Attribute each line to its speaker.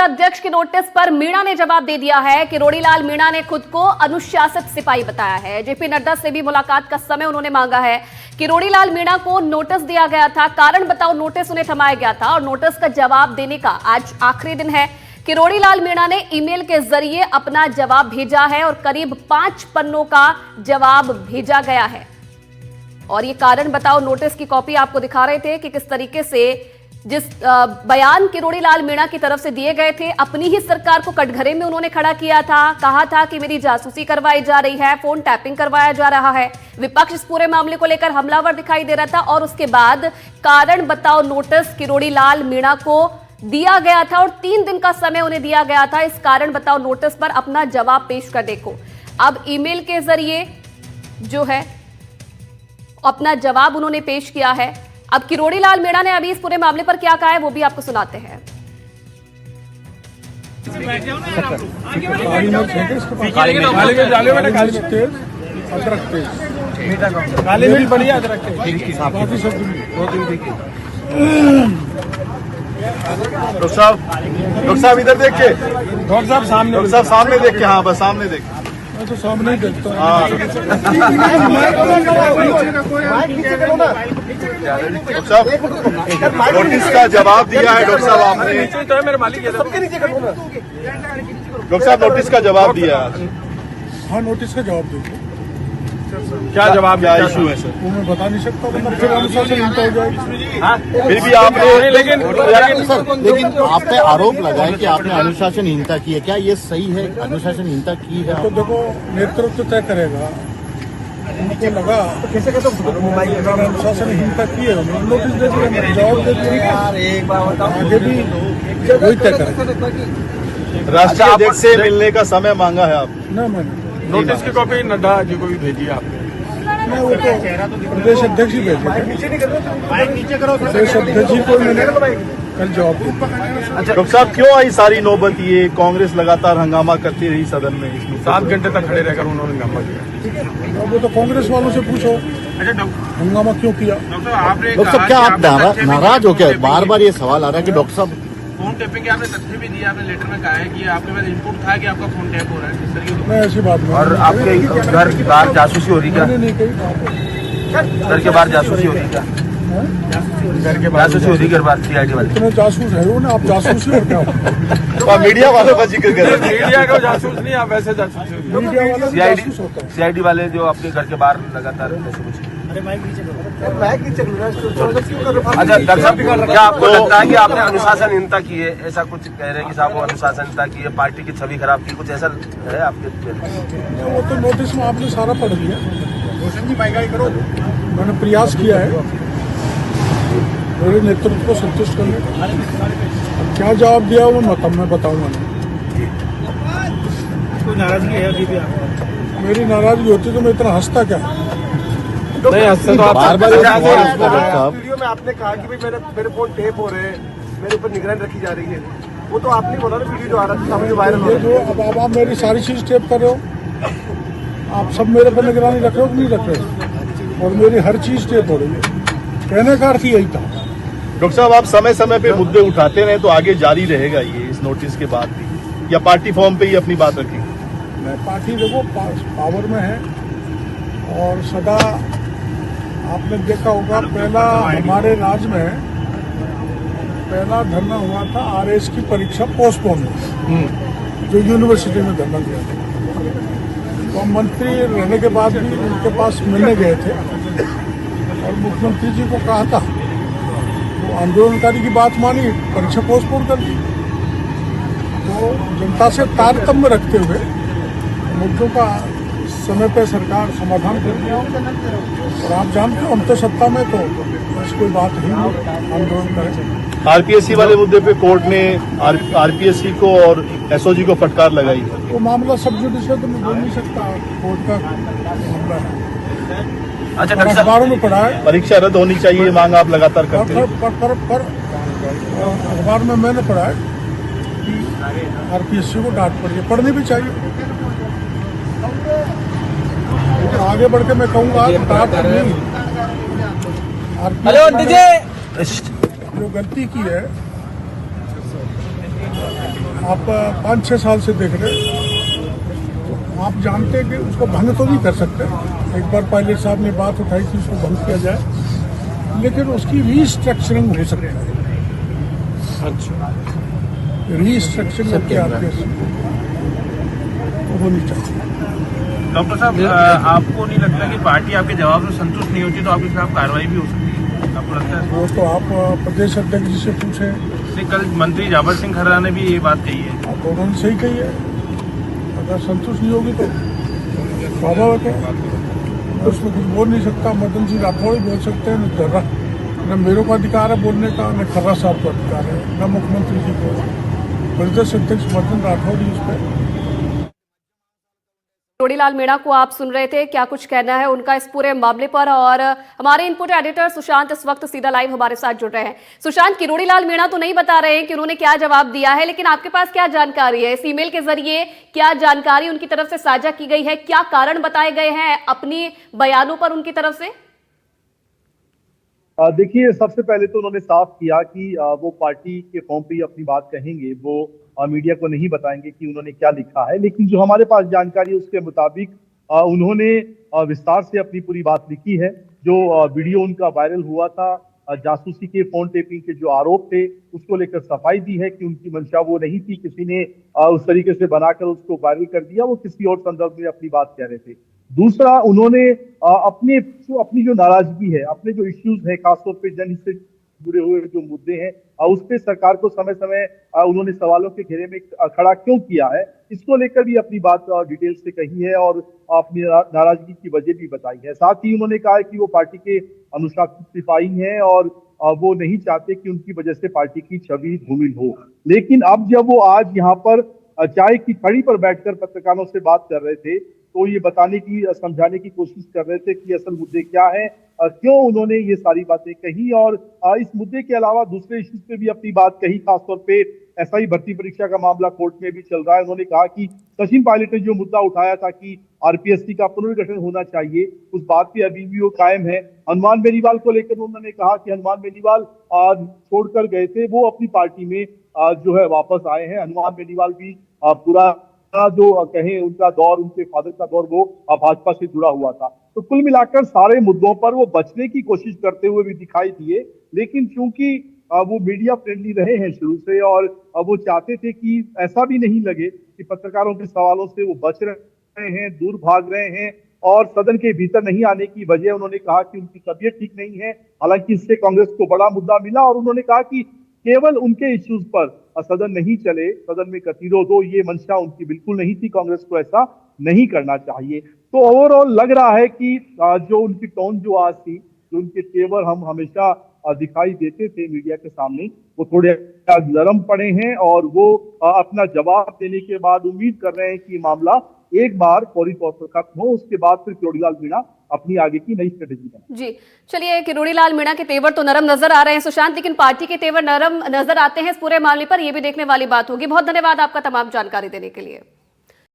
Speaker 1: अध्यक्ष के नोटिस पर मीणा ने जवाब दे दिया है। किरोड़ीलाल मीणा ने खुद को अनुशासित सिपाही बताया है। जेपी नड्डा से भी मुलाकात का समय उन्होंने मांगा है। किरोड़ीलाल मीणा को नोटिस दिया गया था, कारण बताओ नोटिस उन्हें थमाया गया था और नोटिस का जवाब देने का आज आखिरी दिन है। किरोड़ीलाल मीणा ने ईमेल के जरिए अपना जवाब भेजा है और करीब 5 पन्नों का जवाब भेजा गया है। और ये कारण बताओ नोटिस की कॉपी आपको दिखा रहे थे कि किस तरीके से जिस बयान किरोड़ीलाल मीणा की तरफ से दिए गए थे, अपनी ही सरकार को कटघरे में उन्होंने खड़ा किया था। कहा था कि मेरी जासूसी करवाई जा रही है, फोन टैपिंग करवाया जा रहा है। विपक्ष इस पूरे मामले को लेकर हमलावर दिखाई दे रहा था और उसके बाद कारण बताओ नोटिस किरोड़ीलाल मीणा को दिया गया था और 3 दिन का समय उन्हें दिया गया था इस कारण बताओ नोटिस पर अपना जवाब पेश करने को। अब ईमेल के जरिए जो है अपना जवाब उन्होंने पेश किया है। अब किरोड़ीलाल मीणा ने अभी इस पूरे मामले पर क्या कहा है वो भी आपको सुनाते हैं।
Speaker 2: डॉक्टर साहब इधर देख के, डॉक्टर साहब सामने देख के, हाँ बस सामने देख। मैं तो सामने ही देखता हूँ। डॉक्टर साहब नोटिस का जवाब दिया है डॉक्टर साहब आपने। डॉक्टर साहब नोटिस का जवाब दिया है।
Speaker 3: हाँ नोटिस का जवाब दीजिए।
Speaker 2: क्या जवाब, क्या इशू है सर?
Speaker 3: वो मैं बता नहीं सकता, फिर अनुशासनहीनता हो जाएगी।
Speaker 2: फिर भी आपने लेकिन
Speaker 4: आप पे आरोप लगा है कि आपने अनुशासनहीनता की है, क्या ये सही है? अनुशासनहीनता की है
Speaker 3: तो देखो नेतृत्व तय करेगा। उनको लगा अनुशासनहीनता की है, नोटिस दे दिया, जवाब दे दिया, आगे भी वही तय करेगा।
Speaker 2: राष्ट्रीय अध्यक्ष से मिलने का समय मांगा है आप?
Speaker 3: ना मैंने
Speaker 5: नोटिस की कॉपी नड्डा जी को भी भेजी आपने?
Speaker 3: मैं वो तो प्रदेश अध्यक्ष ही भेजे थे, प्रदेश अध्यक्ष जी को मैंने कल जवाब दिया।
Speaker 2: डॉक्टर साहब क्यों आई सारी नौबत? ये कांग्रेस लगातार हंगामा करती रही सदन में, इसमें
Speaker 5: 7 घंटे तक खड़े रहकर उन्होंने हंगामा किया।
Speaker 3: वो तो कांग्रेस वालों से पूछो हंगामा क्यों किया।
Speaker 4: डॉक्टर साहब क्या आप नाराज हो क्या? बार बार ये सवाल आ रहा है कि डॉक्टर साहब
Speaker 6: फोन टैपिंग के आपने तथ्य भी दिया, आपने लेटर में कहा है कि आपके पास इनपुट था कि आपका फोन टैप हो रहा है, इस तरीके
Speaker 3: मैं ऐसी बात नहीं।
Speaker 6: और आपके घर बाहर जासूसी हो रही क्या?
Speaker 3: नहीं कही।
Speaker 6: घर के बाहर जासूसी हो रही क्या? घर के बाहर जासूसी हो रही घर बाहर CID वाले?
Speaker 3: इतने जासूस है वो ना, आप जासूस ही क्या हो?
Speaker 2: मीडिया वालों का जिक्र करें।
Speaker 5: मीडिया का जासूस नहीं, आप वैसे जासूस हो।
Speaker 3: मीडिया वाला जासूस होता है।
Speaker 6: CID वाले जो आपके घर के बाहर लगातार ऐसे कुछ। अच्छा डॉक्टर साहब क्या आपको लगता है कि आपने अनुशासनहीनता की है? ऐसा कुछ कह रहे हैं कि साहब वो अनुशासनहीनता की है, पार्टी की छवि खराब की, कुछ ऐसा है आपके?
Speaker 3: वो तो नोटिस में आपने सारा पढ़ लिया। मैंने प्रयास किया है मेरे नेतृत्व को संतुष्ट करने का। क्या जवाब दिया वो मैं बताऊंगा नहीं।
Speaker 7: कोई नाराजगी है अभी भी?
Speaker 3: मेरी नाराजगी होती तो मैं इतना हंसता क्या?
Speaker 5: नहीं हंसते तो आप
Speaker 4: बार-बार
Speaker 7: वीडियो में आपने कहा कि भाई मेरे फोन टेप हो रहे हैं, मेरे ऊपर निगरानी रखी जा रही है, वो तो आपने बोला ना, वीडियो जो आ रहा था सामने वायरल हो
Speaker 3: जो अब आप मेरी सारी चीज टेप कर रहे हो, आप सब मेरे पर निगरानी रख रहे हो कि नहीं रख रहे हो? और मेरी हर चीज टेप हो रही है। कहने का अर्थ यही था।
Speaker 2: डॉक्टर साहब आप समय समय पे मुद्दे उठाते रहे तो आगे जारी रहेगा ये इस नोटिस के बाद भी, या पार्टी फॉर्म पे ही अपनी बात रखेंगे?
Speaker 3: मैं पार्टी देखो पावर में है और सदा आपने देखा होगा पहला हमारे राज्य में पहला धरना हुआ था RS की परीक्षा पोस्टपोन जो यूनिवर्सिटी में धरना दिया था। तो मंत्री रहने के बाद भी उनके पास मिलने गए थे और मुख्यमंत्री जी को कहा था, तो आंदोलनकारी की बात मानी, परीक्षा पोस्टपोन कर दी। तो जनता से तारतम्य रखते हुए मुद्दों का समय पर सरकार समाधान करती है। और आप जानते हो हम तो सत्ता में, तो बस कोई बात ही नहीं आंदोलन करें।
Speaker 2: RPSC वाले मुद्दे पे कोर्ट ने RPSC को और SOG को फटकार लगाई।
Speaker 3: वो मामला सब जुडिस है तो मैं बोल नहीं सकता, कोर्ट का मामला है।
Speaker 6: अच्छा डॉक्टर साहब
Speaker 3: अखबारों में पढ़ा है
Speaker 2: परीक्षा रद्द होनी चाहिए, ये मांग आप लगातार करते हैं।
Speaker 3: पर अखबार में मैंने पढ़ा है कि RPSC को डांट पड़ी है, पढ़नी भी चाहिए। आगे बढ़ के मैं कहूँगा डांट नहीं, जो गलती की है आप 5-6 साल से देख रहे हैं, तो आप जानते हैं कि उसको भंग तो नहीं कर सकते। एक बार पायलट साहब ने बात उठाई कि उसको भंग किया जाए, लेकिन उसकी रीस्ट्रक्चरिंग हो सकती है।
Speaker 5: अच्छा,
Speaker 3: रीस्ट्रक्चरिंग करके आपके तो होनी चाहिए।
Speaker 8: डॉक्टर साहब, आपको नहीं लगता कि पार्टी आपके जवाब से संतुष्ट नहीं होती तो आपके खिलाफ कार्रवाई भी हो सकती है? आपको लगता है?
Speaker 3: वो तो आप प्रदेश अध्यक्ष जी से पूछे।
Speaker 8: जैसे कल मंत्री जावर सिंह खर्रा ने भी ये बात कही है।
Speaker 3: आप तो उन्होंने सही कही है, अगर संतुष्ट नहीं होगी तो स्वाभाविक है, उसमें कुछ बोल नहीं सकता। मदन सिंह राठौड़ ही बोल सकते हैं, न खर्रा, न मेरे को अधिकार है बोलने का, न खर्रा साहब को अधिकार है, न मुख्यमंत्री जी को। प्रदेश अध्यक्ष मदन राठौड़ ही उस पर।
Speaker 1: रोड़ीलाल मीणा को आप सुन रहे थे, क्या कुछ कहना है उनका इस पूरे मामले पर। और हमारे इनपुट एडिटर सुशांत इस वक्त सीधा लाइव हमारे साथ जुड़ रहे हैं। सुशांत, कि रोड़ीलाल मीणा तो नहीं बता रहे हैं कि उन्होंने क्या जवाब दिया है, लेकिन आपके पास क्या जानकारी है? इस ईमेल के जरिए क्या जानकारी उनकी तरफ से साझा की गई है? क्या कारण बताए गए हैं अपनी बयानों पर उनकी तरफ से?
Speaker 2: देखिए, सबसे पहले तो उन्होंने साफ किया कि वो पार्टी के फॉर्म पे ही अपनी बात कहेंगे, वो मीडिया को नहीं बताएंगे कि उन्होंने क्या लिखा है। लेकिन जो हमारे पास जानकारी है उसके मुताबिक उन्होंने विस्तार से अपनी पूरी बात लिखी है। जो वीडियो उनका वायरल हुआ था, जासूसी के फोन टेपिंग के जो आरोप थे, उसको लेकर सफाई दी है कि उनकी मंशा वो नहीं थी, किसी ने उस तरीके से बनाकर उसको वायरल कर दिया, वो किसी और संदर्भ में अपनी बात कह रहे थे। दूसरा, उन्होंने अपनी जो नाराजगी है, अपने जो इश्यूज है, खासतौर पे जनहित से जुड़े हुए जो मुद्दे हैं, उस पे सरकार को समय समय उन्होंने सवालों के घेरे में खड़ा क्यों किया है, इसको लेकर भी अपनी बात डिटेल से कही है और अपनी नाराजगी की वजह भी बताई है। साथ ही उन्होंने कहा है कि वो पार्टी के अनुशासित सिपाही हैं और वो नहीं चाहते कि उनकी वजह से पार्टी की छवि धूमिल हो। लेकिन अब जब वो आज यहाँ पर चाय की कड़ी पर बैठकर पत्रकारों से बात कर रहे थे, तो ये बताने की, समझाने की कोशिश कर रहे थे कि असल मुद्दे क्या है, क्यों उन्होंने ये सारी बातें कही, और इस मुद्दे के अलावा दूसरे इश्यूज पे भी अपनी बात कही। खासतौर पे एसआई भर्ती परीक्षा का मामला कोर्ट में भी चल रहा है। उन्होंने कहा कि सचिन पायलट ने जो मुद्दा उठाया था कि आरपीएससी का पुनर्गठन होना चाहिए, उस बात पे अभी भी वो कायम है। हनुमान बेनीवाल को लेकर उन्होंने कहा कि हनुमान बेनीवाल छोड़कर गए थे, वो अपनी पार्टी में जो है वापस आए हैं। हनुमान बेनीवाल भी पूरा जो कहें उनका दौर, उनके फादर का दौर, वो भाजपा से जुड़ा हुआ था। तो कुल मिलाकर सारे मुद्दों पर वो बचने की कोशिश करते हुए भी दिखाई दिए। लेकिन चूंकि वो मीडिया फ्रेंडली रहे हैं शुरू से, और वो चाहते थे कि ऐसा भी नहीं लगे कि पत्रकारों के सवालों से वो बच रहे हैं, दूर भाग रहे हैं, और सदन के भीतर नहीं आने की वजह उन्होंने कहा कि उनकी तबीयत ठीक नहीं है। हालांकि इससे कांग्रेस को बड़ा मुद्दा मिला, और उन्होंने कहा कि केवल उनके इश्यूज पर सदन नहीं चले, सदन में गतिरोध हो, ये मंशा उनकी बिल्कुल नहीं थी। कांग्रेस को ऐसा नहीं करना चाहिए। तो ओवरऑल लग रहा है कि जो उनकी टोन जो आज थी, जो उनके तेवर हम हमेशा दिखाई देते थे मीडिया के सामने, वो थोड़े नरम पड़े हैं, और वो अपना जवाब देने के बाद उम्मीद कर रहे हैं कि मामला एक बार फौरी तौर पर खत्म हो, उसके बाद फिर रोड़ीलाल मीणा अपनी आगे की नई स्ट्रेटेजी बनाए।
Speaker 1: जी चलिए, कि रोड़ीलाल मीणा के तेवर तो नरम नजर आ रहे हैं सुशांत, लेकिन पार्टी के तेवर नरम नजर आते हैं इस पूरे मामले पर, यह भी देखने वाली बात होगी। बहुत धन्यवाद आपका तमाम जानकारी देने के लिए।